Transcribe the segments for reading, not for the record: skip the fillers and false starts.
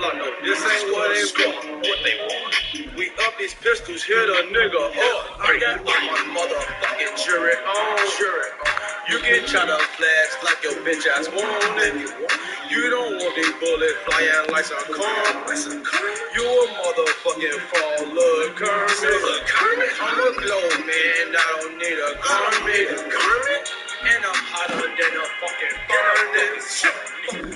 Like, no, this ain't what they want. We up these pistols, hit a nigga up. I got all my motherfucking jury on. You can try to flash like your bitch ass want it. You don't want these bullets flying like some corn. You a motherfucking fraud, Lil' Kermit. I'm a glow man, I don't need a garment. And I'm hotter than a fucking furnace.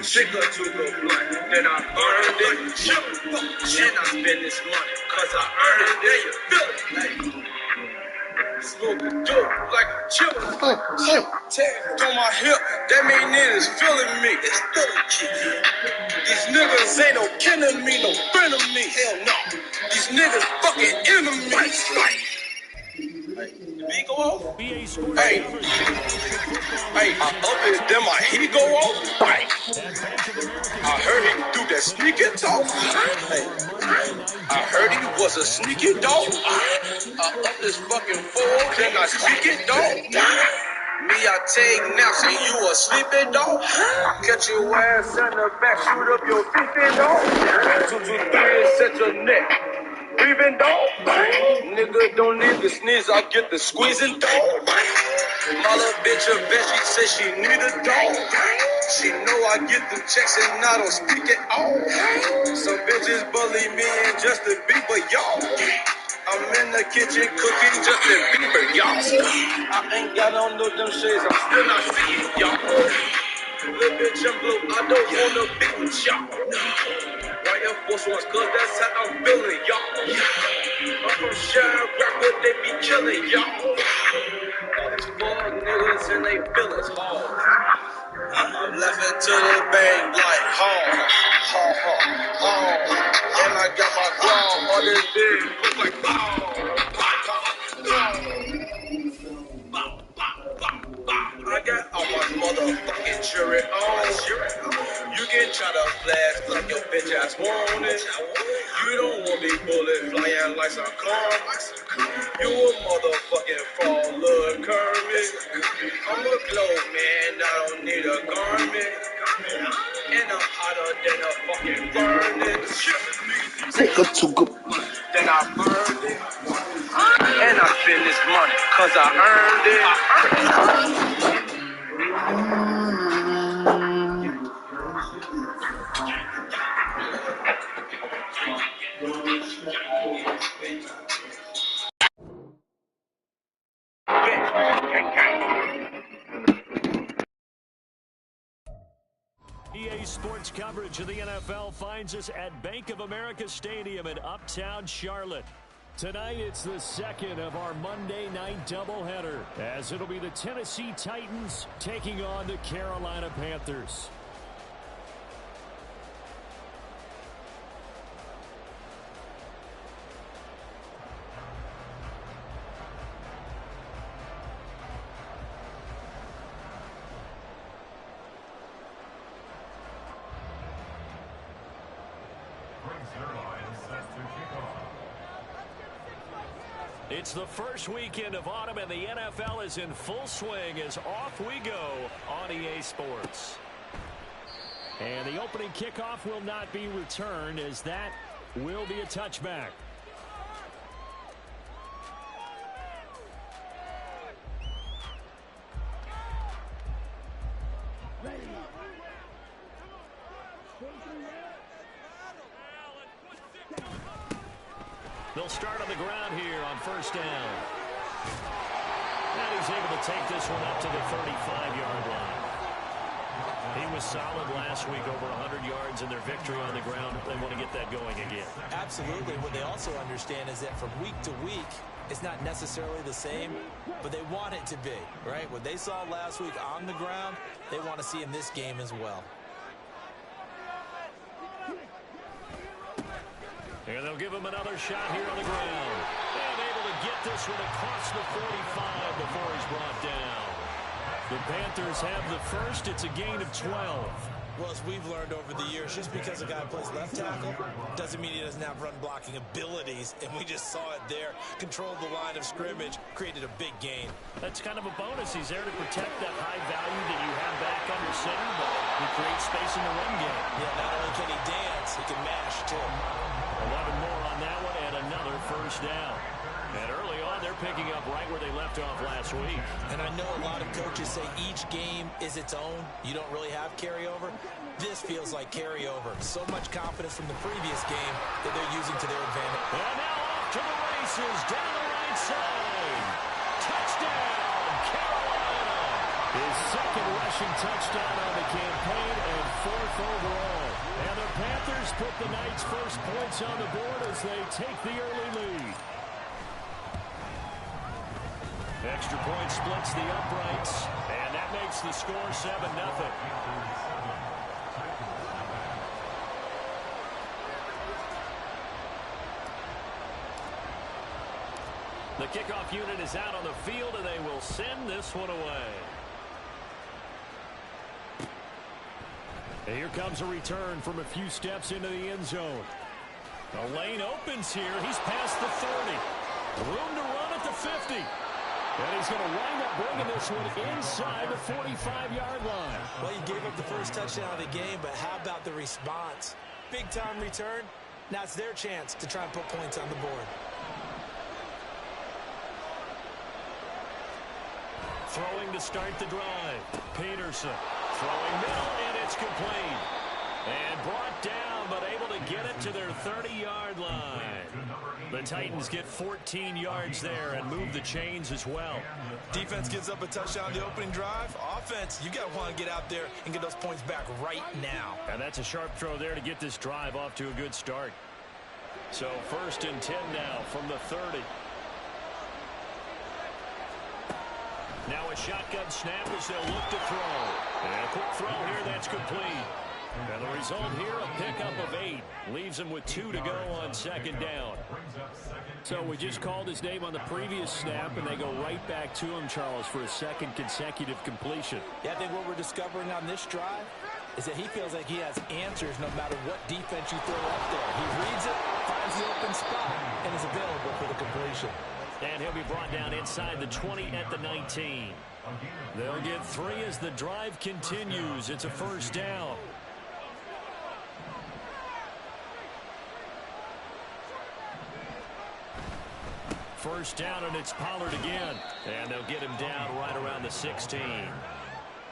Sicker to the blunt, then I burned it. And I spend this money, cause I earned it. You feel it? Smoking dope like a chip. Tag on my hip, that mean niggas feeling me. It's still these niggas ain't no kin of me, no friend of me. Hell no. These niggas fucking enemies. The beat go off? Hey, I up it, then my heat go off. I heard he do that sneaky talk. I heard he was a sneaky dog. I up this fucking fool, then I speak it, dog. Me, I take naps and you a sleeping dog. Catch your ass in the back, shoot up your feet, dog. 2, 2, 3, set your neck. Breathing dog. Nigga don't need the sneeze, I get the squeezing dog. My little bitch a bitch, she said she need a dog. She know I get the checks and I don't speak at all. Some bitches bully me and Justin Bieber, y'all. I'm in the kitchen cooking Justin Bieber, y'all. I ain't got on no them shades, I'm still not seeing y'all. Little bitch, I'm blue, I don't wanna be with y'all. Right Air Force Ones, cause that's how I'm feeling, y'all. I'm from Chirac, but they be killing y'all. All these fuck niggas and they feelings hard. I'm laughing to the bank like home. And I got my claw on this big, look like bow. I got all my motherfucking jury on. You can try to flash like your bitch ass want it. You don't want these bullets flying like some corn. You a motherfucking fraud, Lil' Kermit. I'm a glow man, I don't need a garment. And I'm hotter than a fucking furnace. Nigga too good. Then I burned it. And I spend this money, cause I earned it. EA Sports coverage of the NFL finds us at Bank of America Stadium in Uptown Charlotte. Tonight, it's the second of our Monday night doubleheader, as it'll be the Tennessee Titans taking on the Carolina Panthers. It's the first weekend of autumn, and the NFL is in full swing as off we go on EA Sports. And the opening kickoff will not be returned, as that will be a touchback. They'll start on the ground here on first down. And he's able to take this one up to the 35-yard line. He was solid last week, over 100 yards in their victory on the ground. They want to get that going again. Absolutely. What they also understand is that from week to week, it's not necessarily the same, but they want it to be, right? What they saw last week on the ground, they want to see in this game as well. And they'll give him another shot here on the ground. And able to get this one across the 45 before he's brought down. The Panthers have the first. It's a gain of 12. Well, as we've learned over the years, just because a guy plays left tackle doesn't mean he doesn't have run-blocking abilities, and we just saw it there. Controlled the line of scrimmage, created a big gain. That's kind of a bonus. He's there to protect that high value that you have back under center, but he creates space in the run game. Yeah, not only can he dance, he can match. too. 11 more on that one and another first down. And early on, they're picking up right where they left off last week. And I know a lot of coaches say each game is its own. You don't really have carryover. This feels like carryover. So much confidence from the previous game that they're using to their advantage. And now off to the races, down the right side. Touchdown, Carolina. His second rushing touchdown on the campaign and fourth overall. And the Panthers put the Knights' first points on the board as they take the early lead. Extra point splits the uprights, and that makes the score 7-0. The kickoff unit is out on the field, and they will send this one away. And here comes a return from a few steps into the end zone. The lane opens here. He's past the 30. Room to run at the 50. And he's going to wind up bringing this one inside the 45-yard line. Well, he gave up the first touchdown of the game, but how about the response? Big-time return. Now it's their chance to try and put points on the board. Throwing to start the drive. Peterson throwing middle, and it's complete. And brought down, but able to get it to their 30-yard line. The Titans get 14 yards there and move the chains as well. Defense gives up a touchdown the opening drive. Offense, you got to want to get out there and get those points back right now. And that's a sharp throw there to get this drive off to a good start. So 1st and 10 now from the 30. Now a shotgun snap as they'll look to throw. And a quick throw here, that's complete. And the result here, a pickup of 8. Leaves him with 2 to go on 2nd down. So we just called his name on the previous snap, and they go right back to him, Charles, for a second consecutive completion. Yeah, I think what we're discovering on this drive is that he feels like he has answers no matter what defense you throw up there. He reads it, finds the open spot, and is available for the completion. And he'll be brought down inside the 20 at the 19. They'll get 3 as the drive continues. It's a first down. First down, and it's Pollard again. And they'll get him down right around the 16.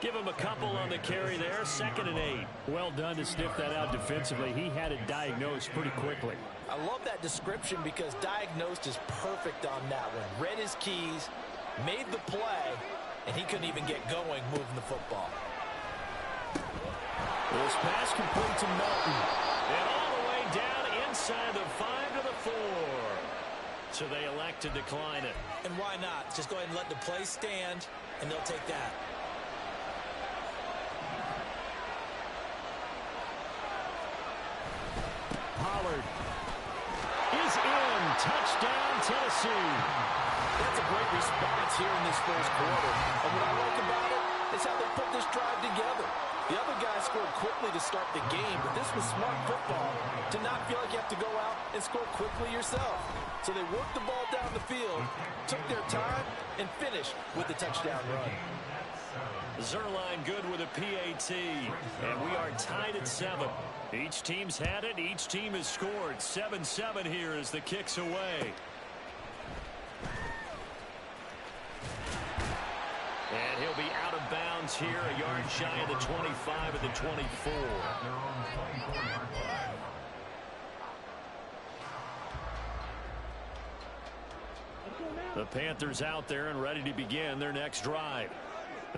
Give him a couple on the carry there. 2nd and 8. Well done to sniff that out defensively. He had it diagnosed pretty quickly. I love that description because diagnosed is perfect on that one. Read his keys, made the play, and he couldn't even get going moving the football. This pass complete to Melton. And all the way down inside the 5 to the 4. So they elect to decline it. And why not? Just go ahead and let the play stand, and they'll take that. Pollard is in. Touchdown, Tennessee. That's a great response here in this first quarter. And what I like about it is how they put this drive together. The other guys scored quickly to start the game, but this was smart football to not feel like you have to go out and score quickly yourself. So they worked the ball down the field, took their time, and finished with the touchdown run. Zerline good with a PAT, and we are tied at 7. Each team's had it. Each team has scored. 7-7 here as the kick's away. And he'll be out of bounds here, a yard shy of the 25 at the 24. The Panthers out there and ready to begin their next drive.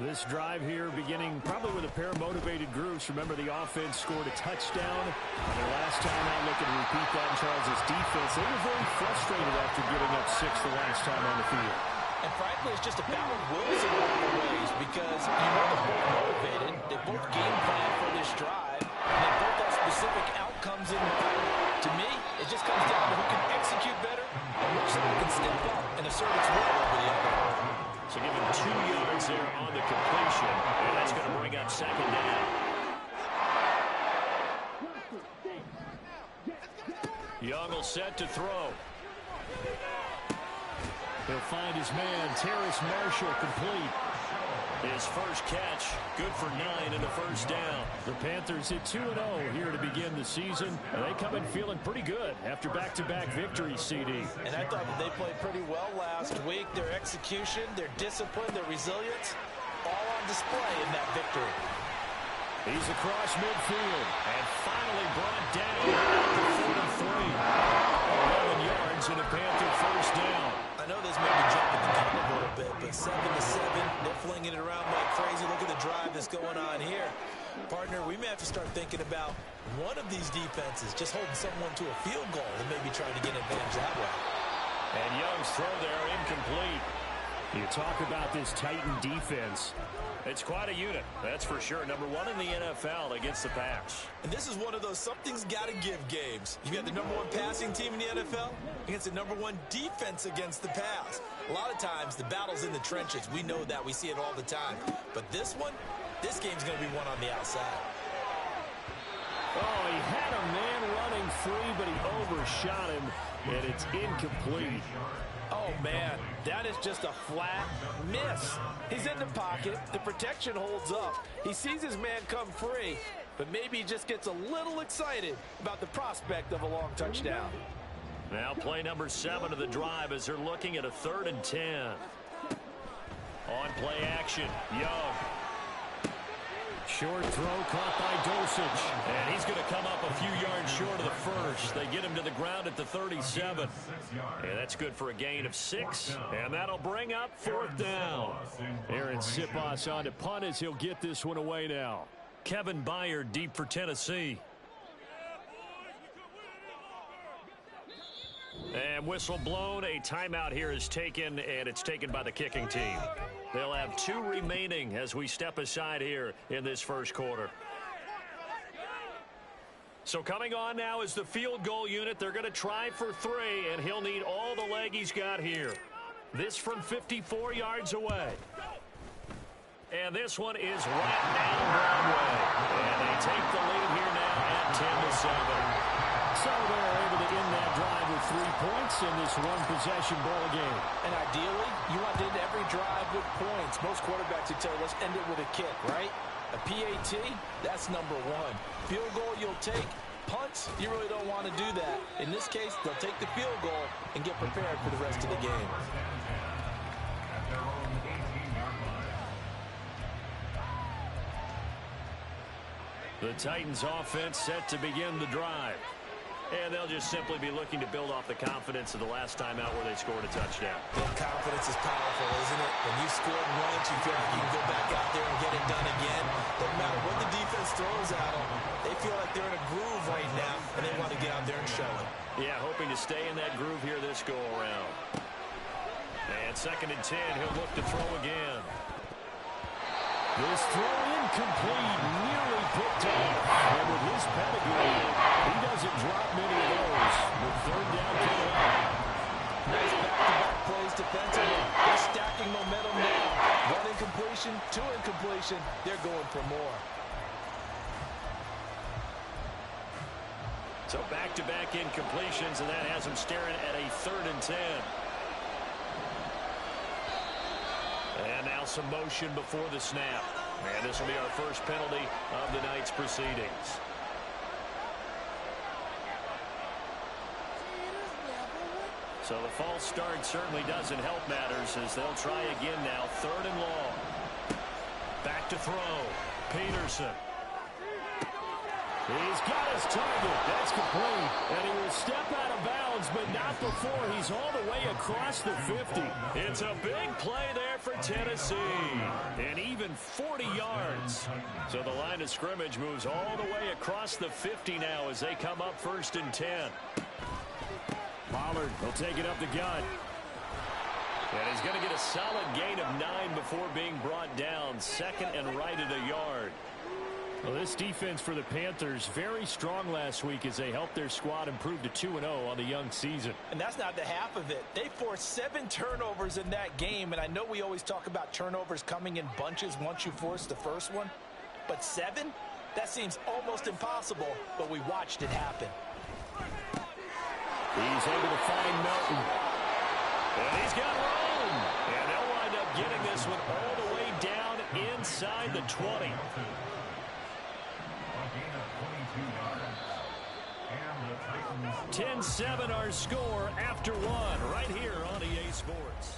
This drive here beginning probably with a pair of motivated groups. Remember, the offense scored a touchdown. And their last time out, looking to repeat that in Charles' defense. They were very frustrated after giving up 6 the last time on the field. And frankly, it's just a battle of wills in a lot of ways because you know they're both motivated. They both game plan for this drive. And they both have specific outcomes in mind. To me, it just comes down to who can execute better and which side can step up and assert its will over the other. So give him 2 yards there on the completion. And that's going to bring up 2nd down. Young will set to throw. He'll find his man, Terrace Marshall, complete. His first catch, good for 9 and a first down. The Panthers hit 2-0 here to begin the season, and they come in feeling pretty good after back-to-back victories, CD. And I thought that they played pretty well last week. Their execution, their discipline, their resilience, all on display in that victory. He's across midfield and finally brought down at the 43. 11 yards and a Panther first down. I know this made me jump at the gun a little bit, but 7-7, they're flinging it around like crazy. Look at the drive that's going on here. Partner, we may have to start thinking about one of these defenses just holding someone to a field goal and maybe trying to get an advantage that way. And Young's throw there incomplete. You talk about this Titan defense. It's quite a unit, that's for sure. Number 1 in the NFL against the pass. And this is one of those something's got to give games. You got the number 1 passing team in the NFL against the number 1 defense against the pass. A lot of times, the battle's in the trenches. We know that. We see it all the time. But this one, this game's going to be won on the outside. Oh, he had a man running free, but he overshot him, and it's incomplete. Oh, man, that is just a flat miss. He's in the pocket. The protection holds up. He sees his man come free, but maybe he just gets a little excited about the prospect of a long touchdown. Now play number 7 of the drive as they're looking at a 3rd and 10. On play action, Young. Short throw caught by Dosage. And he's going to come up a few yards short of the first. They get him to the ground at the 37. And that's good for a gain of 6. And that'll bring up 4th down. Aaron Siposs on to punt as he'll get this one away now. Kevin Byard deep for Tennessee. And whistle blown. A timeout here is taken, and it's taken by the kicking team. They'll have 2 remaining as we step aside here in this first quarter. So coming on now is the field goal unit. They're going to try for 3, and he'll need all the leg he's got here. This from 54 yards away. And this one is right down Broadway. And they take the lead here now at 10-7. So they're able to end that drive with 3 points in this one-possession ball game. And ideally, you want to end every drive with points. Most quarterbacks would tell you, let's end it with a kick, right? A PAT, that's number 1. Field goal, you'll take. Punts, you really don't want to do that. In this case, they'll take the field goal and get prepared for the rest of the game. The Titans offense set to begin the drive. And they'll just simply be looking to build off the confidence of the last time out where they scored a touchdown. Well, confidence is powerful, isn't it? When you scored once, you feel like you can go back out there and get it done again. Doesn't matter what the defense throws at them. They feel like they're in a groove right now, and they want to get out there and show it. Yeah, hoping to stay in that groove here this go-around. And 2nd and 10, he'll look to throw again. This throw incomplete, nearly picked off. And with his pedigree, he doesn't drop many of those. With 3rd down coming up. Nice back-to-back plays defensively. They're stacking momentum now. 1 incompletion, 2 incompletion. They're going for more. So back-to-back incompletions, and that has them staring at a 3rd and 10. And now some motion before the snap. And this will be our first penalty of the night's proceedings. So the false start certainly doesn't help matters as they'll try again now. 3rd and long. Back to throw. Peterson. He's got his target. That's complete. And he will step out of bounds, but not before he's all the way across the 50. It's a big play there for Tennessee. And even 40 yards. So the line of scrimmage moves all the way across the 50 now as they come up 1st and 10. Pollard will take it up the gut. And he's going to get a solid gain of 9 before being brought down. 2nd and right at a yard. Well, this defense for the Panthers, very strong last week as they helped their squad improve to 2-0 on the young season. And that's not the half of it. They forced 7 turnovers in that game, and I know we always talk about turnovers coming in bunches once you force the first one. But 7? That seems almost impossible, but we watched it happen. He's able to find Melton. And he's got room. And they'll wind up getting this one all the way down inside the 20. 10-7 our score after one right here on EA Sports.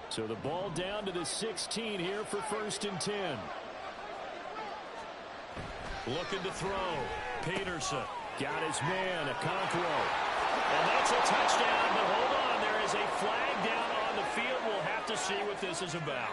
So the ball down to the 16 here for 1st and 10. Looking to throw. Peterson got his man, Okonkwo. And that's a touchdown, but hold on. There is a flag down on the field. We'll have to see what this is about.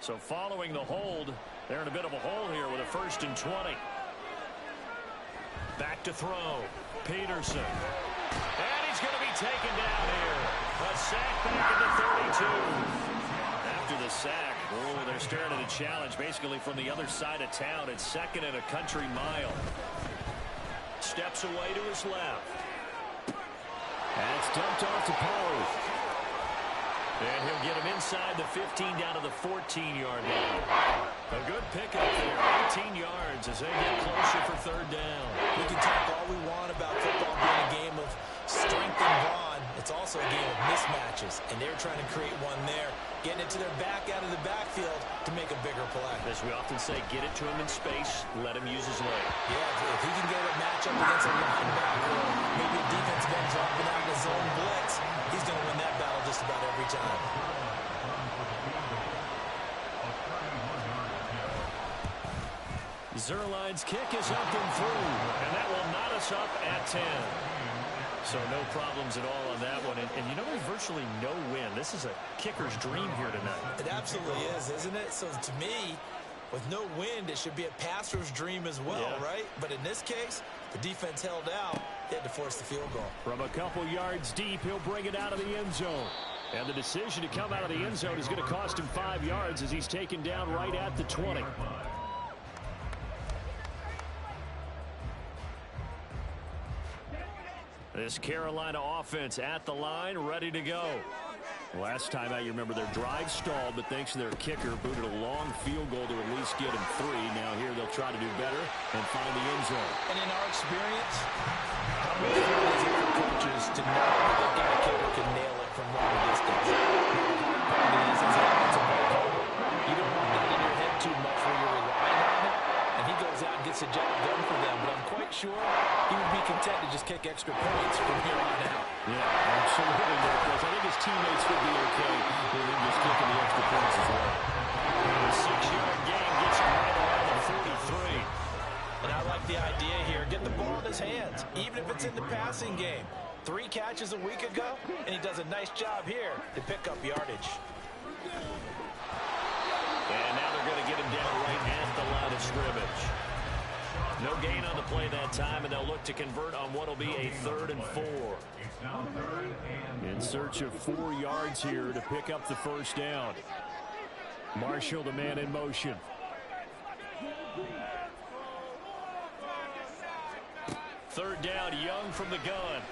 So following the hold, they're in a bit of a hole here with a 1st and 20. Back to throw. Peterson. And he's going to be taken down here. A sack back at the 32. After the sack, oh, they're staring at a challenge basically from the other side of town. It's 2nd and a country mile. Steps away to his left. That's dumped off to Poe. And he'll get him inside the 15 down to the 14-yard line. A good pickup there, 18 yards as they get closer for 3rd down. We can talk all we want about football being a game of strength and brawn. It's also a game of mismatches, and they're trying to create one there, getting it to their back out of the backfield to make a bigger play. As we often say, get it to him in space, let him use his leg. Yeah, if he can get a matchup against a linebacker or maybe a defensive end dropping out of the zone blitz, he's going to win that battle just about every time. Zerline's kick is up and through, and that will knot us up at 10. So no problems at all on that one. And you know, there's virtually no win. This is a kicker's dream here tonight. It absolutely is, isn't it? So to me, with no wind, it should be a passer's dream as well, right? But in this case, the defense held out. They had to force the field goal. From a couple yards deep, he'll bring it out of the end zone. And the decision to come out of the end zone is going to cost him 5 yards as he's taken down right at the 20. This Carolina offense at the line, ready to go. Last time out, you remember their drive stalled, but thanks to their kicker, booted a long field goal to at least get him 3. Now here they'll try to do better and find the end zone. And in our experience, how much fun is it for coaches to know that a guy kicker can nail it from long distance? The hard part is it's a ball home. You don't want that in your head too much where you're relying on it, and he goes out and gets the job done for them. But I'm quite sure he would be content to just kick extra points from here on out. Yeah, absolutely, because I think his teammates would be okay with him just kicking the extra points as well. The 6-yard gain gets him right around the 43. And I like the idea here. Get the ball in his hands, even if it's in the passing game. 3 catches a week ago, and he does a nice job here to pick up yardage. And now they're going to get him down right at the line of scrimmage. No gain on the play that time, and they'll look to convert on what will be a 3rd and 4. In search of 4 yards here to pick up the 1st down. Marshall, the man in motion. Third down, Young from the gun.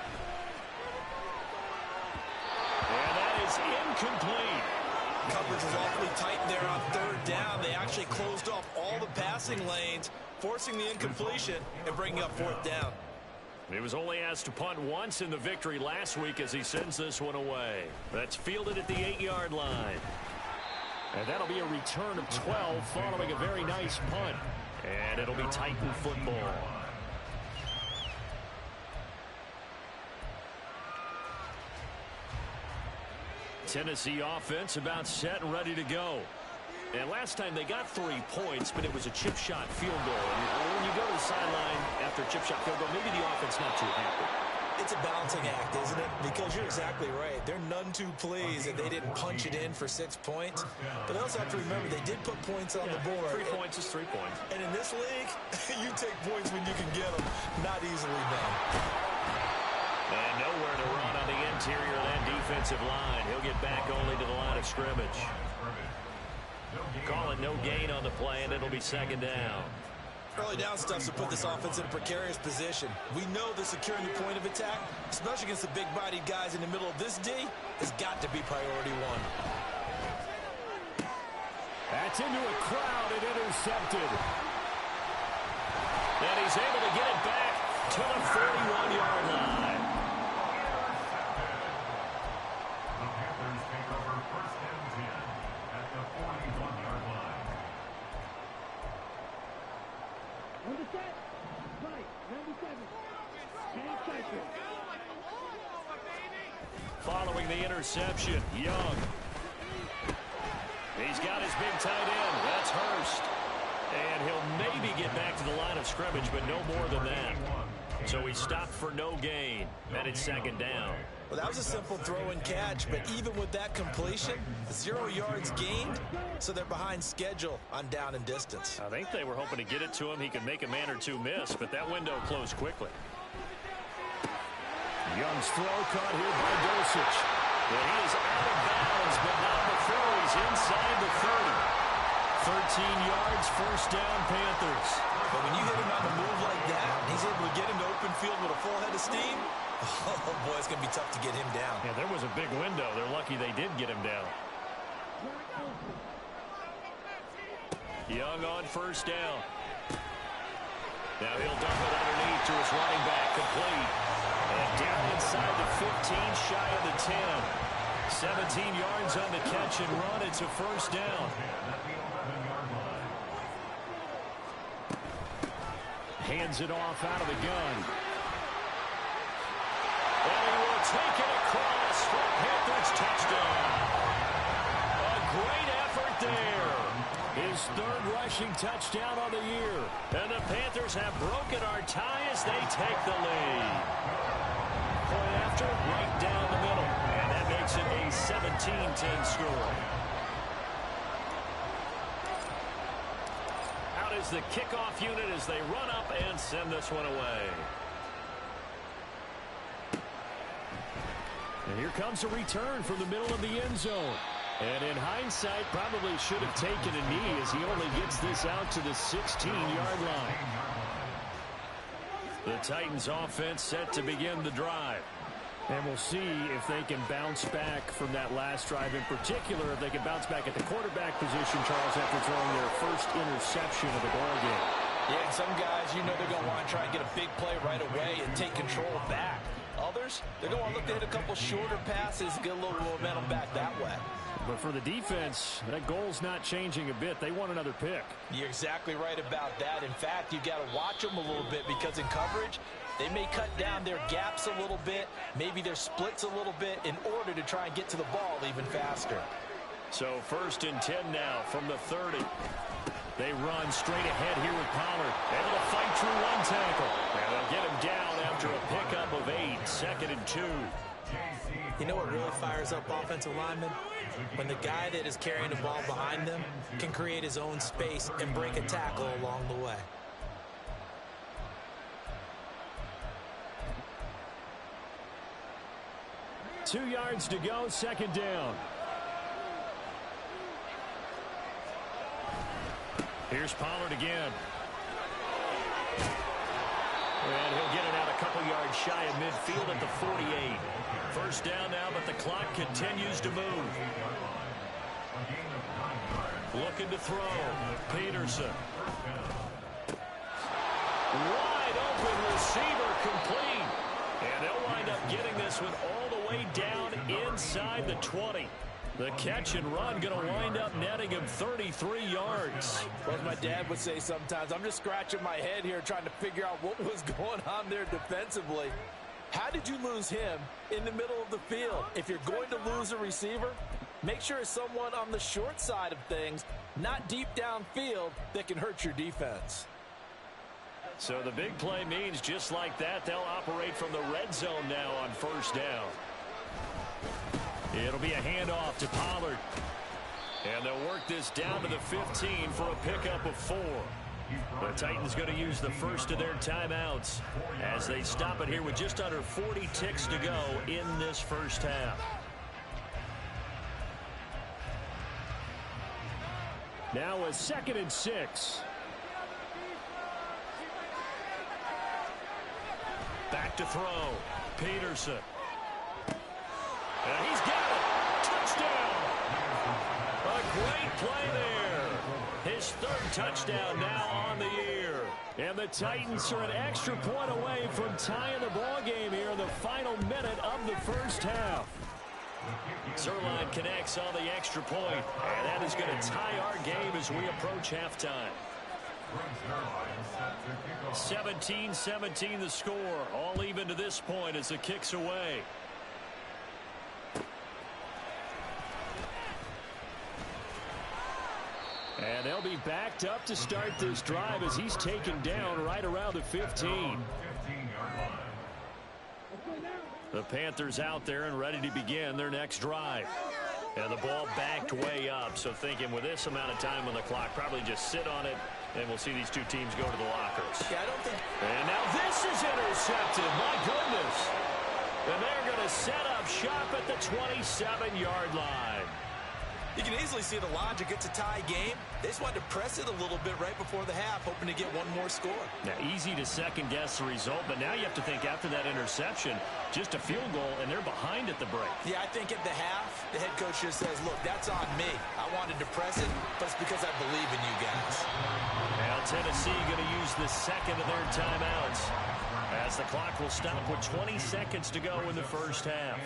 And that is incomplete. Coverage was awfully tight there on 3rd down. They actually closed off all the passing lanes, forcing the incompletion and bringing up 4th down. He was only asked to punt once in the victory last week as he sends this one away. That's fielded at the 8-yard line. And that'll be a return of 12 following a very nice punt. And it'll be Titan football. Tennessee offense about set and ready to go. And last time they got 3 points, but it was a chip shot field goal. And when you go to the sideline after a chip shot field goal, maybe the offense not too happy. It's a balancing act, isn't it? Because you're exactly right. They're none too pleased that they didn't punch it in for 6 points. But they also have to remember they did put points on the board. 3 points is 3 points. And in this league, you take points when you can get them. Not easily done. And nowhere to run on the interior of that defensive line. He'll get back only to the line of scrimmage. Call it no gain on the play, and it'll be 2nd down. Early down stuff to put this offense in a precarious position. We know that securing the point of attack, especially against the big-bodied guys in the middle of this D, has got to be priority one. That's into a crowd and intercepted. And he's able to get it back to the 41-yard line. The Panthers take over first and 10 at the 41-yard line. Following the interception, Young. He's got his big tight end. That's Hurst. And he'll maybe get back to the line of scrimmage, but no more than that. So he stopped for no gain, and it's second down. Well, that was a simple throw and catch, but even with that completion, 0 yards gained, so they're behind schedule on down and distance. I think they were hoping to get it to him. He could make a man or two miss, but that window closed quickly. Young's throw caught here by Dulcich. And he is out of bounds, but not before he's inside the 30. 13 yards, first down, Panthers. But when you hit him on the move like that, he's able to get into open field with a full head of steam, oh boy, it's going to be tough to get him down. Yeah, there was a big window. They're lucky they did get him down. Young on first down. Now he'll dump it underneath to his running back, complete. And down inside the 15, shy of the 10. 17 yards on the catch and run. It's a first down. Hands it off out of the gun. And he will take it across for Panthers touchdown. A great effort there. His third rushing touchdown on the year. And the Panthers have broken our tie as they take the lead. Point after, right down the middle. And that makes it a 17-10 score. Out is the kickoff unit as they run up and send this one away. And here comes a return from the middle of the end zone. And in hindsight, probably should have taken a knee as he only gets this out to the 16-yard line. The Titans offense set to begin the drive. And we'll see if they can bounce back from that last drive, in particular, if they can bounce back at the quarterback position, Charles, after throwing their first interception of the ballgame. Yeah, and some guys, you know they're going to want to try and get a big play right away and take control back. Others, they're going to look to hit a couple shorter passes, get a little momentum back that way. But for the defense, that goal's not changing a bit. They want another pick. You're exactly right about that. In fact, you've got to watch them a little bit because in coverage, they may cut down their gaps a little bit, maybe their splits a little bit in order to try and get to the ball even faster. So first and 10 now from the 30. They run straight ahead here with Pollard. Able to fight through one tackle. And they'll get him down after a pickup of 8. Second and 2. You know what really fires up offensive linemen? When the guy that is carrying the ball behind them can create his own space and break a tackle along the way. Two yards to go, second down. Here's Pollard again. And he'll get it out a couple yards shy of midfield at the 48. First down now, but the clock continues to move. Looking to throw. Peterson. Wide open receiver, complete. And they'll wind up getting this one all the way down inside the 20. The catch and run going to wind up netting him 33 yards. Well, as my dad would say sometimes, I'm just scratching my head here trying to figure out what was going on there defensively. How did you lose him in the middle of the field? If you're going to lose a receiver, make sure it's someone on the short side of things, not deep downfield, that can hurt your defense. So the big play means just like that, they'll operate from the red zone now on first down. It'll be a handoff to Pollard. And they'll work this down to the 15 for a pickup of 4. The Titans going to use the first of their timeouts as they stop it here with just under 40 ticks to go in this first half. Now a 2nd and 6. Back to throw. Peterson. And he's got it. Touchdown. A great play there. His third touchdown now on the year. And the Titans are an extra point away from tying the ball game here in the final minute of the first half. Zerline connects on the extra point, and that is going to tie our game as we approach halftime. 17-17 the score, all even to this point as the kick's away. And they'll be backed up to start this drive as he's taken down right around the 15. The Panthers out there and ready to begin their next drive. And the ball backed way up, so thinking with this amount of time on the clock, probably just sit on it, and we'll see these two teams go to the lockers. Yeah, I don't think... And now this is intercepted. My goodness. And they're going to set up shop at the 27-yard line. You can easily see the logic. It's a tie game. They just wanted to press it a little bit right before the half, hoping to get one more score. Now, easy to second-guess the result, but now you have to think after that interception, just a field goal, and they're behind at the break. Yeah, I think at the half, the head coach just says, look, that's on me. I wanted to press it, but it's because I believe in you guys. Now, Tennessee going to use the second of their timeouts as the clock will stop with 20 seconds to go in the first half.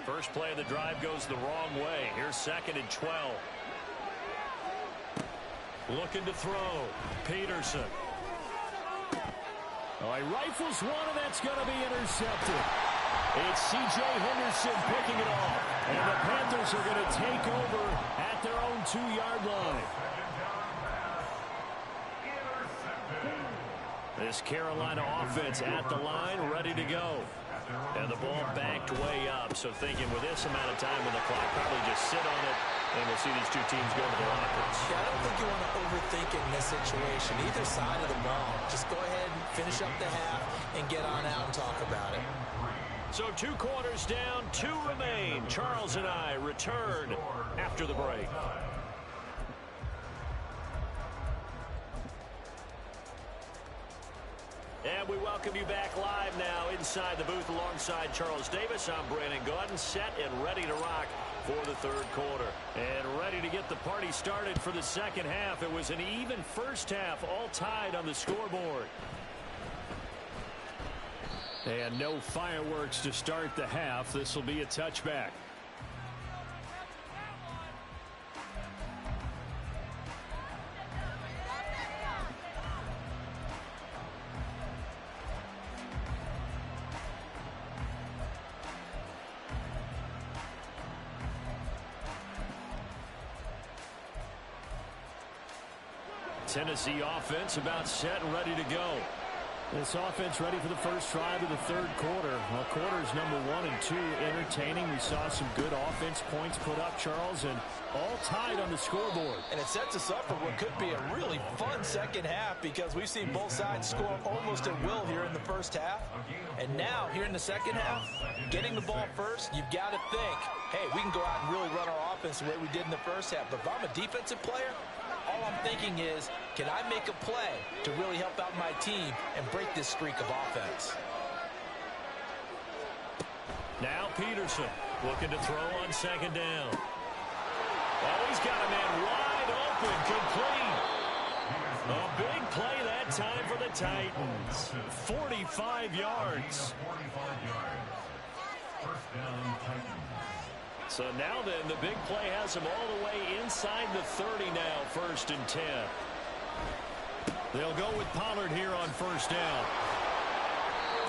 First play of the drive goes the wrong way. Here's 2nd and 12. Looking to throw. Peterson. Oh, he rifles one, and that's going to be intercepted. It's C.J. Henderson picking it off. And the Panthers are going to take over at their own 2-yard line. This Carolina offense at the line, ready to go. And the ball backed way up. So thinking with this amount of time on the clock, probably just sit on it, and we'll see these two teams go to the lockers. Yeah, I don't think you want to overthink it in this situation. Either side of the ball. Just go ahead and finish up the half and get on out and talk about it. So 2 quarters down, 2 remain. Charles and I return after the break. And we welcome you back live now inside the booth alongside Charles Davis. I'm Brandon Gaudin, set and ready to rock for the third quarter. And ready to get the party started for the second half. It was an even first half, all tied on the scoreboard. And no fireworks to start the half. This will be a touchback. Tennessee offense about set and ready to go. This offense ready for the first drive of the third quarter. Well, quarters number 1 and 2 entertaining. We saw some good offense points put up, Charles, and all tied on the scoreboard. And it sets us up for what could be a really fun second half because we've seen both sides score almost at will here in the first half. And now, here in the second half, getting the ball first, you've got to think, hey, we can go out and really run our offense the way we did in the first half. But if I'm a defensive player, all I'm thinking is, can I make a play to really help out my team and break this streak of offense? Now Peterson looking to throw on second down. Oh, he's got a man wide open, complete. A big play that time for the Titans. 45 yards. First down, Titans. So now then, the big play has him all the way inside the 30 now, 1st and 10. They'll go with Pollard here on first down.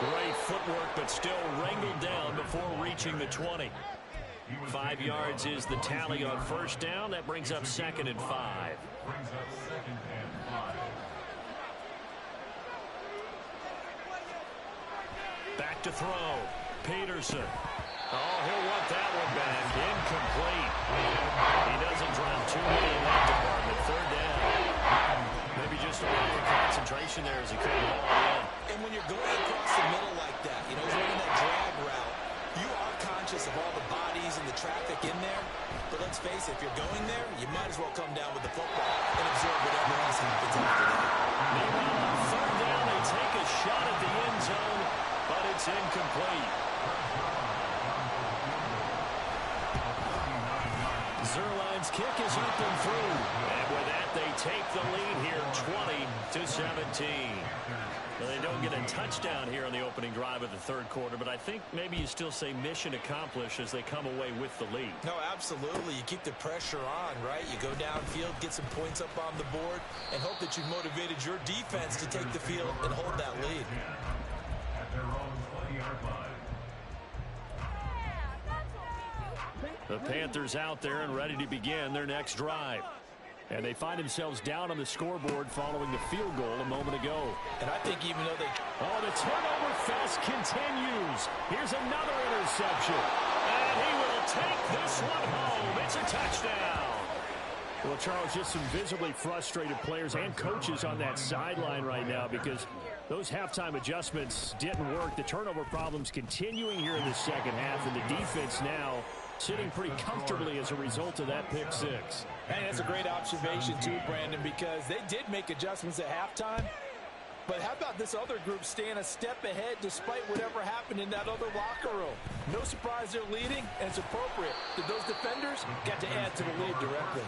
Great footwork, but still wrangled down before reaching the 20. 5 yards is the tally on first down. That brings up 2nd and 5. Back to throw. Peterson. Oh, he'll want that one back. Incomplete. He doesn't drop too many in that department. Third down. Maybe just a lack of concentration there as he couldn't haul it in. And when you're going across the middle like that, you know, he's running that drag route, you are conscious of all the bodies and the traffic in there. But let's face it, if you're going there, you might as well come down with the football and absorb whatever else happens after that. Meanwhile, on third down, they take a shot at the end zone, but it's incomplete. Zuerlein's kick is up and through. And with that, they take the lead here, 20-17. Well, they don't get a touchdown here on the opening drive of the third quarter, but I think maybe you still say mission accomplished as they come away with the lead. No, absolutely. You keep the pressure on, right? You go downfield, get some points up on the board, and hope that you've motivated your defense to take the field and hold that lead. The Panthers out there and ready to begin their next drive. And they find themselves down on the scoreboard following the field goal a moment ago. And I think even though they... Oh, the turnover fest continues. Here's another interception. And he will take this one home. It's a touchdown. Well, Charles, just some visibly frustrated players and coaches on that sideline right now because those halftime adjustments didn't work. The turnover problems continuing here in the second half, and the defense now sitting pretty comfortably as a result of that pick six. And that's a great observation too, Brandon, because they did make adjustments at halftime. But how about this other group staying a step ahead despite whatever happened in that other locker room? No surprise they're leading, and it's appropriate that those defenders got to add to the lead directly.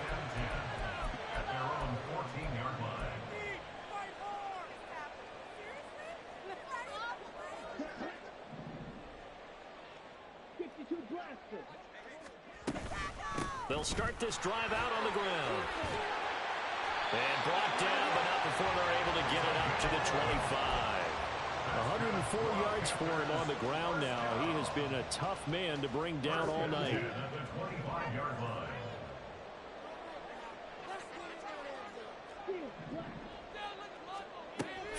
They'll start this drive out on the ground. And brought down, but not before they're able to get it up to the 25. 104 yards for him on the ground now. He has been a tough man to bring down all night.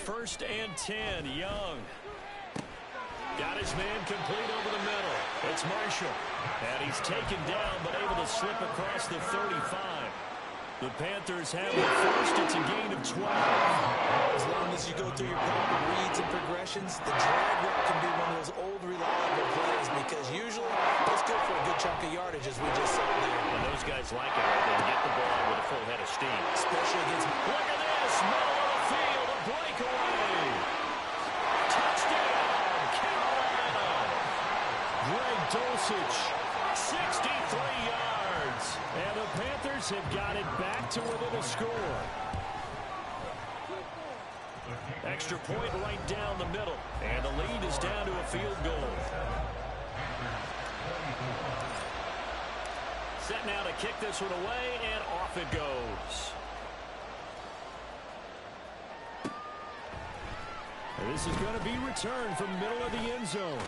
First and 10, Young. Got his man complete over the middle. It's Marshall. And he's taken down, but able to slip across the 35. The Panthers have the first. It's a gain of 12. As long as you go through your proper reads and progressions, the drag route can be one of those old reliable plays because usually it's good for a good chunk of yardage, as we just saw there. And those guys like it right there. Get the ball with a full head of steam. Especially against... Look at this. Middle of the field. A breakaway. Touchdown, Carolina. Greg Dulcich, 63 yards. And the Panthers have got it back to within a score. Extra point right down the middle. And the lead is down to a field goal. Set now to kick this one away, and off it goes. And this is going to be returned from the middle of the end zone.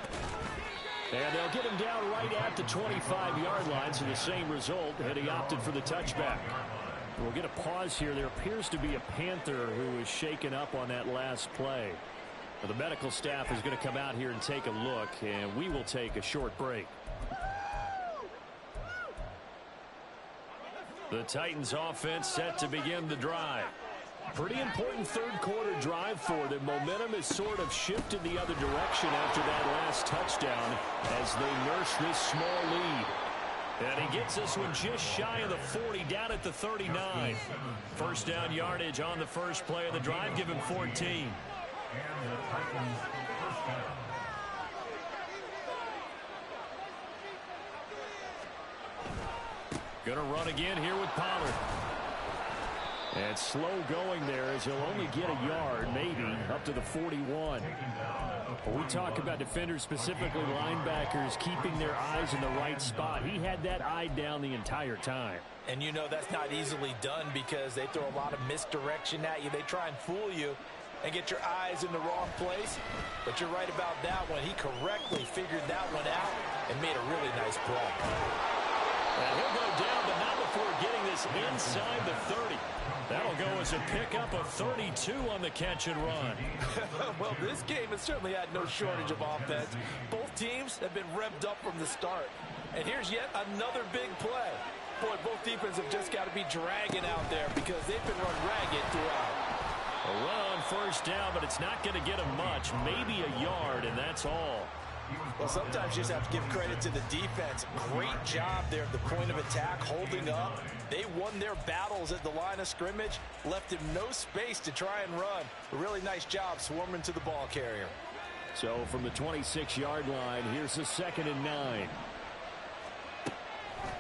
And they'll get him down right at the 25-yard line, so the same result, and he opted for the touchback. We'll get a pause here. There appears to be a Panther who is shaken up on that last play. The medical staff is going to come out here and take a look, and we will take a short break. The Titans offense set to begin the drive. Pretty important third quarter drive for them. Momentum has sort of shifted the other direction after that last touchdown as they nurse this small lead. And he gets this one just shy of the 40, down at the 39. First down yardage on the first play of the drive. Give him 14. Gonna run again here with Pollard. And slow going there as he'll only get a yard, maybe, up to the 41. When we talk about defenders, specifically linebackers, keeping their eyes in the right spot, he had that eye down the entire time. And you know that's not easily done because they throw a lot of misdirection at you. They try and fool you and get your eyes in the wrong place. But you're right about that one. He correctly figured that one out and made a really nice play. And he'll go down, but not before getting this inside the 30. That'll go as a pickup of 32 on the catch and run. Well, this game has certainly had no shortage of offense. Both teams have been revved up from the start. And here's yet another big play. Boy, both defenses have just got to be dragging out there because they've been run ragged throughout. A run on first down, but it's not going to get him much. Maybe a yard, and that's all. Well, sometimes you just have to give credit to the defense. Great job there at the point of attack, holding up. They won their battles at the line of scrimmage, left him no space to try and run. A really nice job swarming to the ball carrier. So from the 26-yard line, here's the 2nd and 9.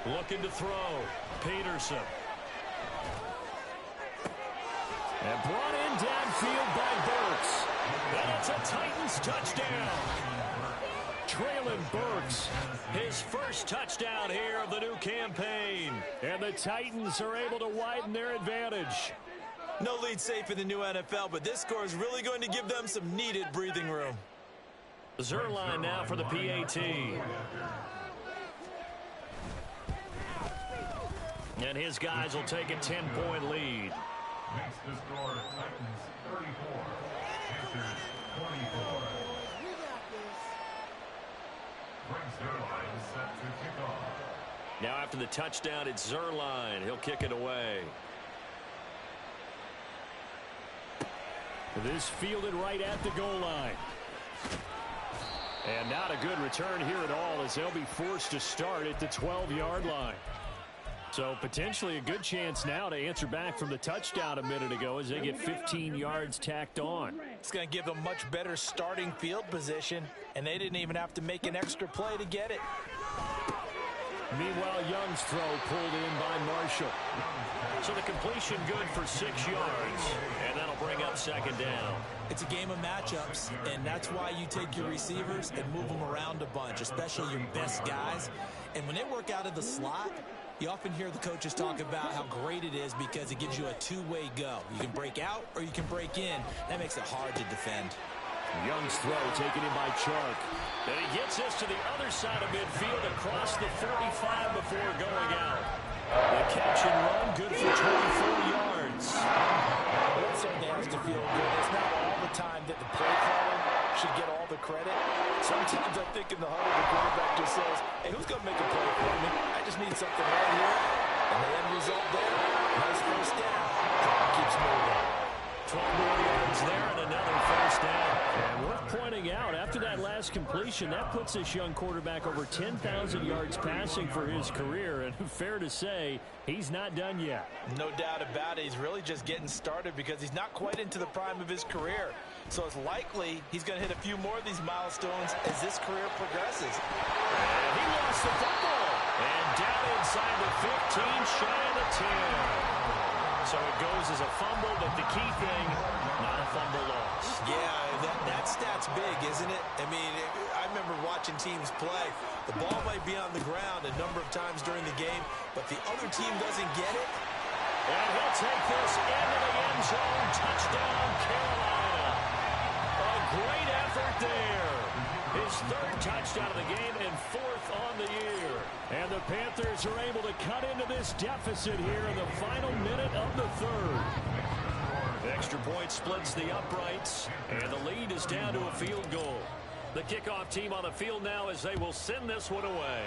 Looking to throw. Peterson. And brought in downfield by Burks. And it's a Titans touchdown. Traylon Burks, his first touchdown here of the new campaign. And the Titans are able to widen their advantage. No lead safe in the new NFL, but this score is really going to give them some needed breathing room. Zerline now for the PAT. And his guys will take a 10-point lead. Makes the score Titans 34, Panthers 24. Frank Zerline is set to kick off. Now after the touchdown, it's Zerline. He'll kick it away. This fielded right at the goal line. And not a good return here at all as they'll be forced to start at the 12-yard line. So potentially a good chance now to answer back from the touchdown a minute ago as they get 15 yards tacked on. It's going to give them much better starting field position, and they didn't even have to make an extra play to get it. Meanwhile, Young's throw pulled in by Marshall. So the completion good for 6 yards, and that'll bring up 2nd down. It's a game of matchups, and that's why you take your receivers and move them around a bunch, especially your best guys. And when they work out of the slot, you often hear the coaches talk about how great it is because it gives you a two-way go. You can break out or you can break in. That makes it hard to defend. Young's throw taken in by Chark. And he gets this to the other side of midfield across the 35 before going out. The catch and run good for 24 yards. Well, that certainly has to feel good. It's not all the time that the play caller should get all the credit. Sometimes I think in the huddle, the quarterback just says, hey, who's going to make a play for me? I just need something right here. And the end result there, nice first down. Keeps moving. 12 more yards there and another first down. And worth pointing out, after that last completion, that puts this young quarterback over 10,000 yards passing for his career. And fair to say, he's not done yet. No doubt about it. He's really just getting started because he's not quite into the prime of his career. So it's likely he's going to hit a few more of these milestones as this career progresses. And he lost the football. And down inside the 15, shy of the 10. So it goes as a fumble, but the key thing, not a fumble loss. Yeah, that stat's big, isn't it? I mean, I remember watching teams play. The ball might be on the ground a number of times during the game, but the other team doesn't get it. And he'll take this into the end zone. Touchdown, Carolina. A great effort there. His 3rd touchdown of the game and 4th on the year. And the Panthers are able to cut into this deficit here in the final minute of the 3rd. Extra point splits the uprights, and the lead is down to a field goal. The kickoff team on the field now as they will send this one away.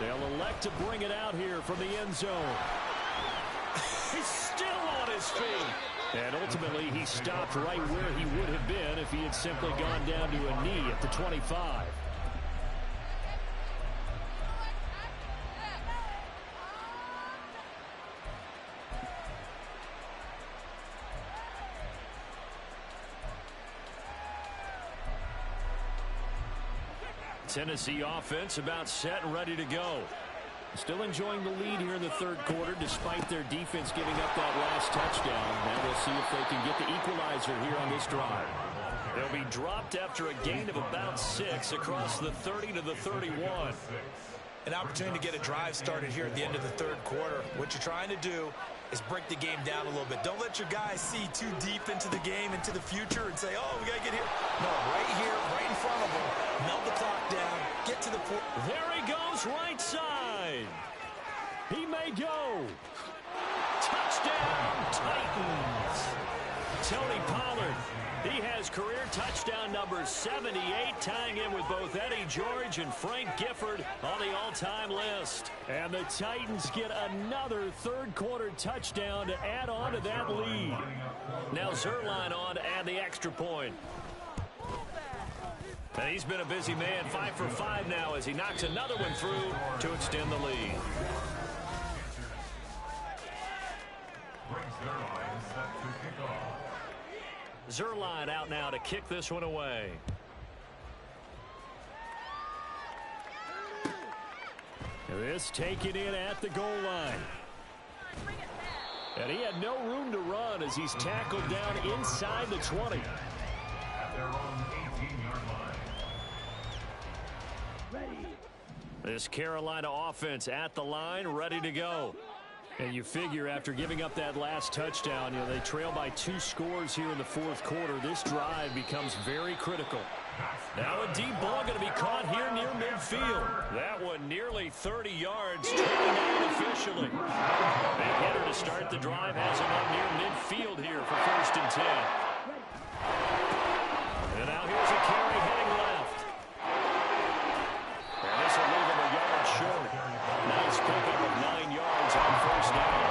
They'll elect to bring it out here from the end zone. He's still on his feet. And ultimately, he stopped right where he would have been if he had simply gone down to a knee at the 25. Tennessee offense about set and ready to go. Still enjoying the lead here in the 3rd quarter despite their defense giving up that last touchdown. Now we'll see if they can get the equalizer here on this drive. They'll be dropped after a gain of about 6 across the 30 to the 31. An opportunity to get a drive started here at the end of the 3rd quarter. What you're trying to do is break the game down a little bit. Don't let your guys see too deep into the game, into the future, and say, oh, we got to get here. No, right here, right in front of them. Melt the clock down. Get to the point. There he goes, right side. He may go. Touchdown, Titans. Tony Pollard. He has career touchdown number 78, tying in with both Eddie George and Frank Gifford on the all-time list. And the Titans get another 3rd quarter touchdown to add on to that lead. Now Zerline on to add the extra point. And he's been a busy man, 5 for 5 now as he knocks another one through to extend the lead. Zerline out now to kick this one away. This taken in at the goal line. And he had no room to run as he's tackled down inside the 20. At their own 18-yard line. This Carolina offense at the line, ready to go. And you figure after giving up that last touchdown, they trail by 2 scores here in the fourth quarter. This drive becomes very critical. Now a deep ball going to be caught here near midfield. That one nearly 30 yards, taken officially. The hitter to start the drive has him up near midfield here for 1st and 10. And now here's a carry heading left. And this will leave him a yard short. Nice pickup of 9 yards on 1st down.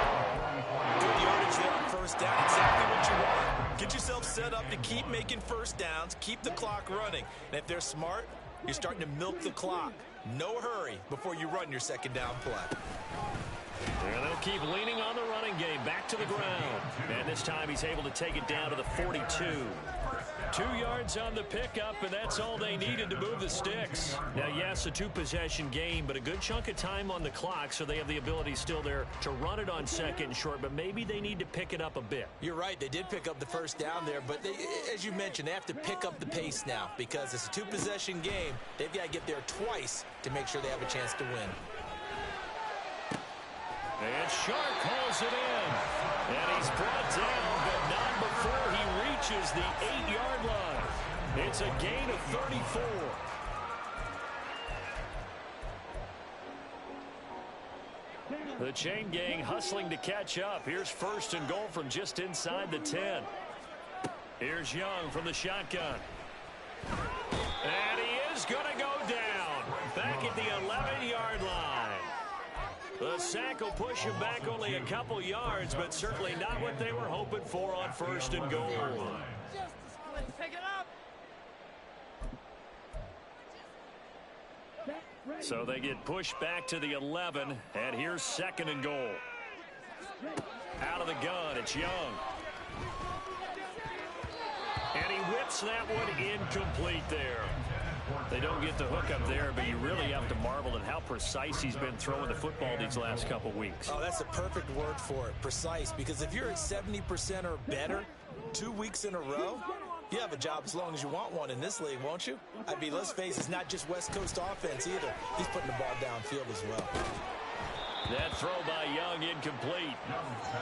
Good yardage there on 1st down. Exactly what you want. Get yourself set up to keep making 1st downs, keep the clock running. And if they're smart, you're starting to milk the clock. No hurry before you run your 2nd down play. And they'll keep leaning on the running game, back to the ground. And this time he's able to take it down to the 42. 2 yards on the pickup, and that's all they needed to move the sticks. Now, yes, a 2-possession game, but a good chunk of time on the clock, so they have the ability still there to run it on 2nd and short, but maybe they need to pick it up a bit. You're right. They did pick up the 1st down there, but as you mentioned, they have to pick up the pace now because it's a 2-possession game. They've got to get there twice to make sure they have a chance to win. And Sharp calls it in. And he's brought down, but not before he reaches the 8-yard line. It's a gain of 34. The chain gang hustling to catch up. Here's 1st and goal from just inside the 10. Here's Young from the shotgun. And he is going to go down. Back at the 11-yard line. The sack will push him back only a couple yards, but certainly not what they were hoping for on 1st and goal. Pick it up. So they get pushed back to the 11, and here's 2nd and goal. Out of the gun, it's Young. And he whips that one incomplete there. They don't get the hook up there, but you really have to marvel at how precise he's been throwing the football these last couple weeks. Oh, that's a perfect word for it, precise, because if you're at 70% or better 2 weeks in a row, you have a job as long as you want one in this league, won't you? I mean, let's face it, it's not just West Coast offense either. He's putting the ball downfield as well. That throw by Young incomplete.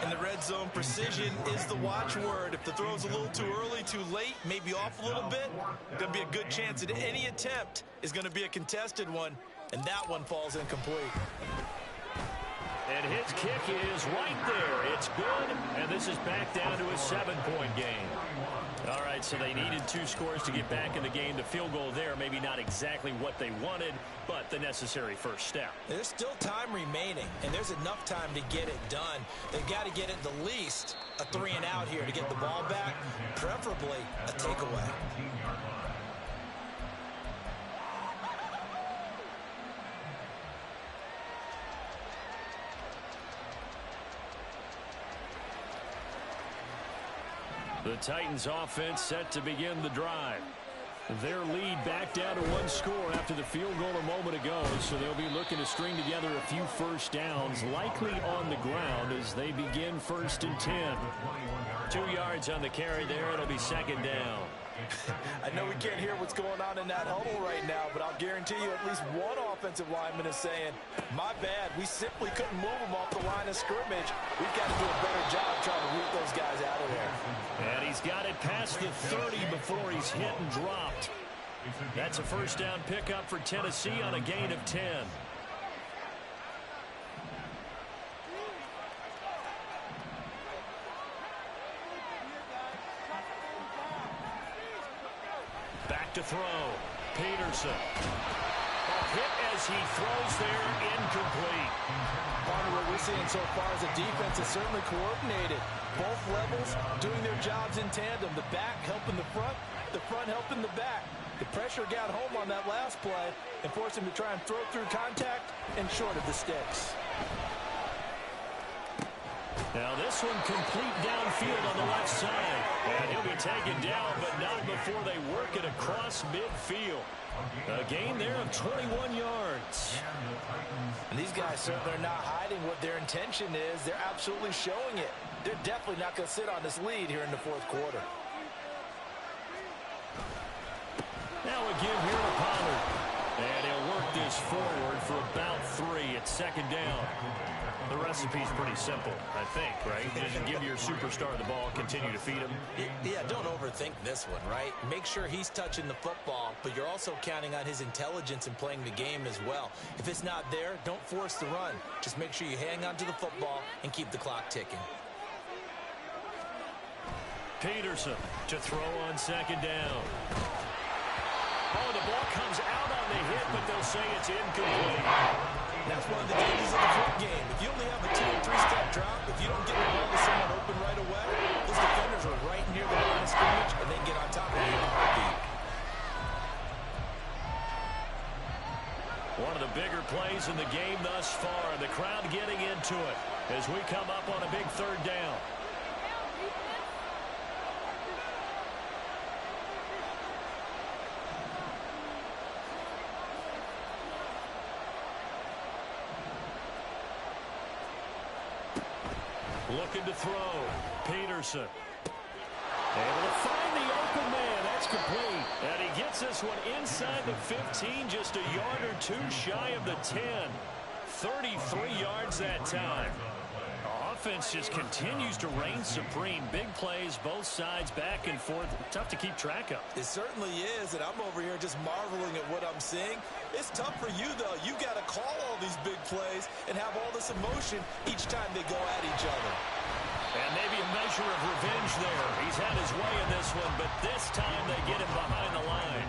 In the red zone, precision is the watchword. If the throw's a little too early, too late, maybe off a little bit, going to be a good chance that any attempt is going to be a contested one, and that one falls incomplete. And his kick is right there. It's good, and this is back down to a 7-point game. All right, so they needed 2 scores to get back in the game. The field goal there, maybe not exactly what they wanted, but the necessary first step. There's still time remaining, and there's enough time to get it done. They've got to get at the least a 3-and-out here to get the ball back, preferably a takeaway. The Titans offense set to begin the drive. Their lead back down to 1 score after the field goal a moment ago, so they'll be looking to string together a few 1st downs, likely on the ground as they begin 1st and 10. 2 yards on the carry there. It'll be 2nd down. I know we can't hear what's going on in that huddle right now, but I'll guarantee you at least one offensive lineman is saying, my bad, we simply couldn't move them off the line of scrimmage. We've got to do a better job trying to root those guys out of there. And he's got it past the 30 before he's hit and dropped. That's a 1st down pickup for Tennessee on a gain of 10. Back to throw. Peterson. A hit as he throws there, incomplete. Part of what we're seeing so far is a defense is certainly coordinated. Both levels doing their jobs in tandem. The back helping the front, The front helping the back. The pressure got home on that last play and forced him to try and throw through contact and short of the sticks. Now this one complete downfield on the left side. And he'll be taken down, but not before they work it across midfield. A gain there of 21 yards. And these guys certainly are not hiding what their intention is. They're absolutely showing it. They're definitely not going to sit on this lead here in the fourth quarter. Now a give here to Pollard. And he'll work this forward for about 3 at second down. The recipe's pretty simple, I think, right? Just give your superstar the ball, continue to feed him. Yeah, don't overthink this one, right? Make sure he's touching the football, but you're also counting on his intelligence in playing the game as well. If it's not there, don't force the run. Just make sure you hang on to the football and keep the clock ticking. Peterson to throw on second down. Oh, the ball comes out on the hit, but they'll say it's incomplete. That's one of the dangers of the foot game. If you only have a 2- or 3-step drop, if you don't get the ball to someone open right away, those defenders are right near the line of scrimmage, and they get on top of you in a heartbeat. One of the bigger plays in the game thus far, and the crowd getting into it as we come up on a big third down. Looking to throw. Peterson. Able to find the open man. That's complete. And he gets this one inside the 15, just a yard or 2 shy of the 10. 33 yards that time. Offense just continues to reign supreme. Big plays, both sides, back and forth. Tough to keep track of. It certainly is, and I'm over here just marveling at what I'm seeing. It's tough for you, though. You got to call all these big plays and have all this emotion each time they go at each other. And maybe a measure of revenge there. He's had his way in this one, but this time they get him behind the line.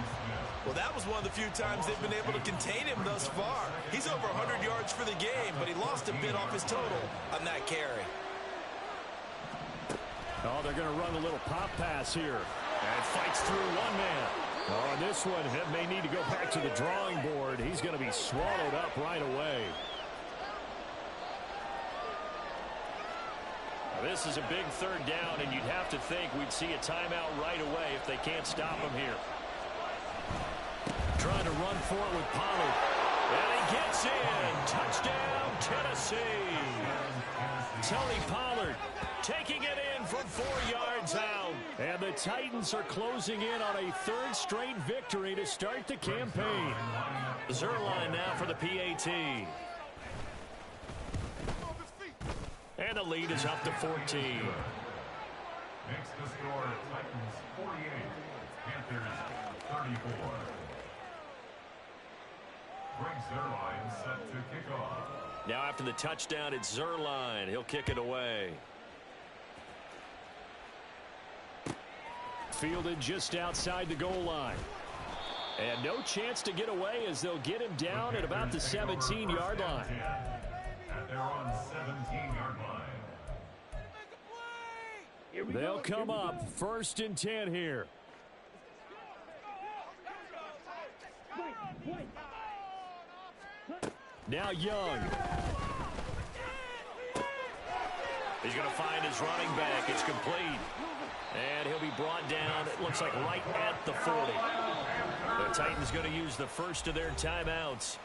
Well, that was one of the few times they've been able to contain him thus far. He's over 100 yards for the game, but he lost a bit off his total on that carry. Oh, they're going to run a little pop pass here. And fights through one man. Oh, and this one may need to go back to the drawing board. He's going to be swallowed up right away. Now, this is a big third down, and you'd have to think we'd see a timeout right away if they can't stop him here. Trying to run for it with Pollard. And he gets in. Touchdown, Tennessee. Tony Pollard taking it in from 4 yards out. And the Titans are closing in on a 3rd straight victory to start the campaign. Zerline now for the PAT. And the lead is up to 14. Makes the score Titans 48, Panthers 34. Greg Zerline set to kick off. Now after the touchdown, it's Zerline. He'll kick it away. Fielded just outside the goal line. And no chance to get away as they'll get him down at about the 17-yard line. At their own 17-yard line. They'll come up 1st and 10 here. Now Young. He's going to find his running back. It's complete. And he'll be brought down, it looks like right at the 40. The Titans going to use the first of their timeouts.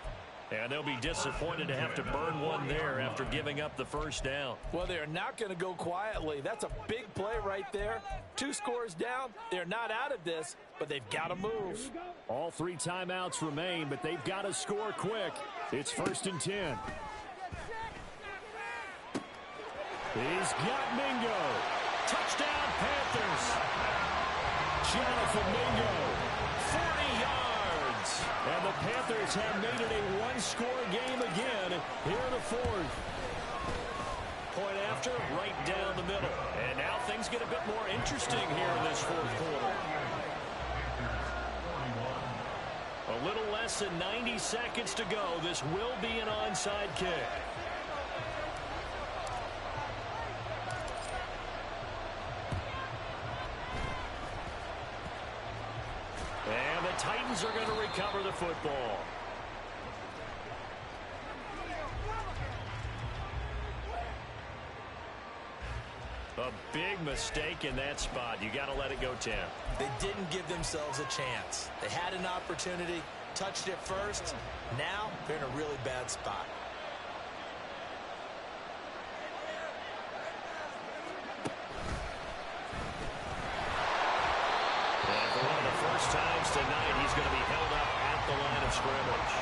And they'll be disappointed to have to burn one there after giving up the first down. Well, they're not going to go quietly. That's a big play right there. 2 scores down. They're not out of this, but they've got to move. All 3 timeouts remain, but they've got to score quick. It's 1st and 10. He's got Mingo. Touchdown, Panthers. Jonathan Mingo, 40 yards. And the Panthers have made it a 1-score game again here in the 4th. Point after, right down the middle. And now things get a bit more interesting here in this 4th quarter. A little less than 90 seconds to go. This will be an onside kick. Panthers are going to recover the football. A big mistake in that spot. You got to let it go, Tim. They didn't give themselves a chance. They had an opportunity, touched it first. Now they're in a really bad spot. And for one of the first times tonight, he's going to be held up at the line of scrimmage.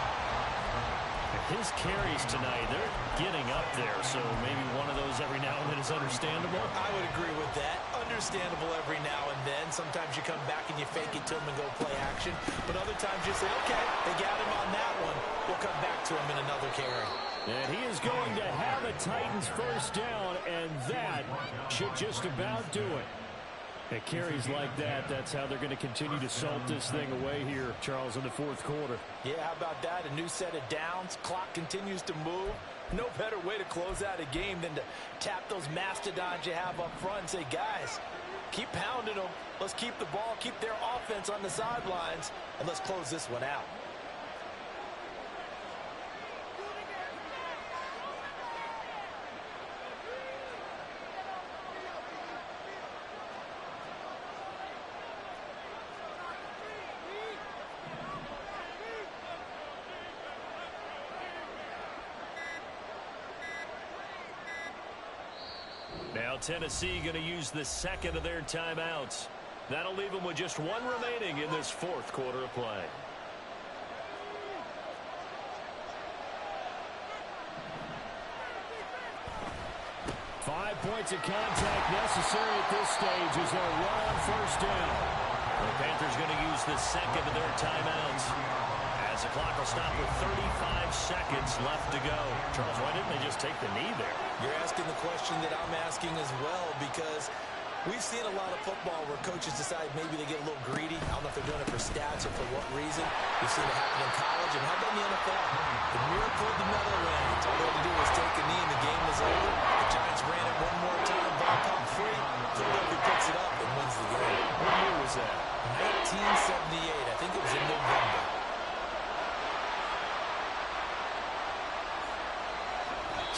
His carries tonight, they're getting up there, so maybe one of those every now and then is understandable. I would agree with that. Understandable every now and then. Sometimes you come back and you fake it to him and go play action. But other times you say, okay, they got him on that one. We'll come back to him in another carry. And he is going to have a Titans first down, and that should just about do it. At carries like that, that's how they're going to continue to salt this thing away here, Charles, in the fourth quarter. Yeah, how about that? A new set of downs. Clock continues to move. No better way to close out a game than to tap those mastodons you have up front and say, guys, keep pounding them. Let's keep the ball, keep their offense on the sidelines, and let's close this one out. Now Tennessee going to use the second of their timeouts. That'll leave them with just one remaining in this fourth quarter of play. Five points of contact necessary at this stage as they'll run on first down. The Panthers going to use the second of their timeouts. As the clock will stop with 35 seconds left to go. Charles, why didn't they just take the knee there? You're asking the question that I'm asking as well, because we've seen a lot of football where coaches decide maybe they get a little greedy. I don't know if they're doing it for stats or for what reason. We've seen it happen in college, and how about in the NFL? The miracle of the Meadowlands. All they had to do was take a knee, and the game was over. The Giants ran it one more time, ball caught free. Philadelphia picks it up and wins the game. What year was that? 1978. I think it was in November.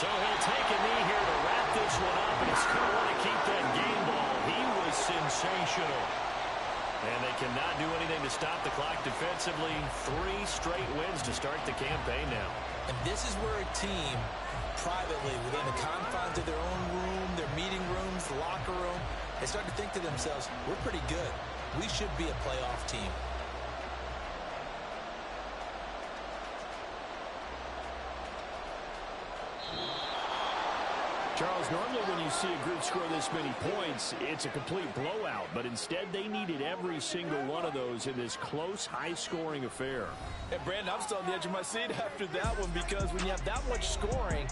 So he'll take a knee here to wrap this one up, and he's going to want to keep that game ball. He was sensational. And they cannot do anything to stop the clock defensively. 3 straight wins to start the campaign now. And this is where a team, privately, within the confines of their own room, their meeting rooms, the locker room, they start to think to themselves, we're pretty good. We should be a playoff team. Charles, normally when you see a group score this many points, it's a complete blowout. But instead, they needed every single one of those in this close, high-scoring affair. And, Brandon, I'm still on the edge of my seat after that one, because when you have that much scoring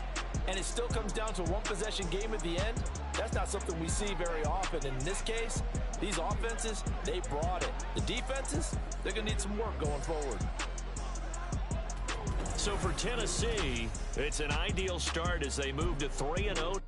and it still comes down to a one-possession game at the end, that's not something we see very often. In this case, these offenses, they brought it. The defenses, they're going to need some work going forward. So for Tennessee, it's an ideal start as they move to 3-0.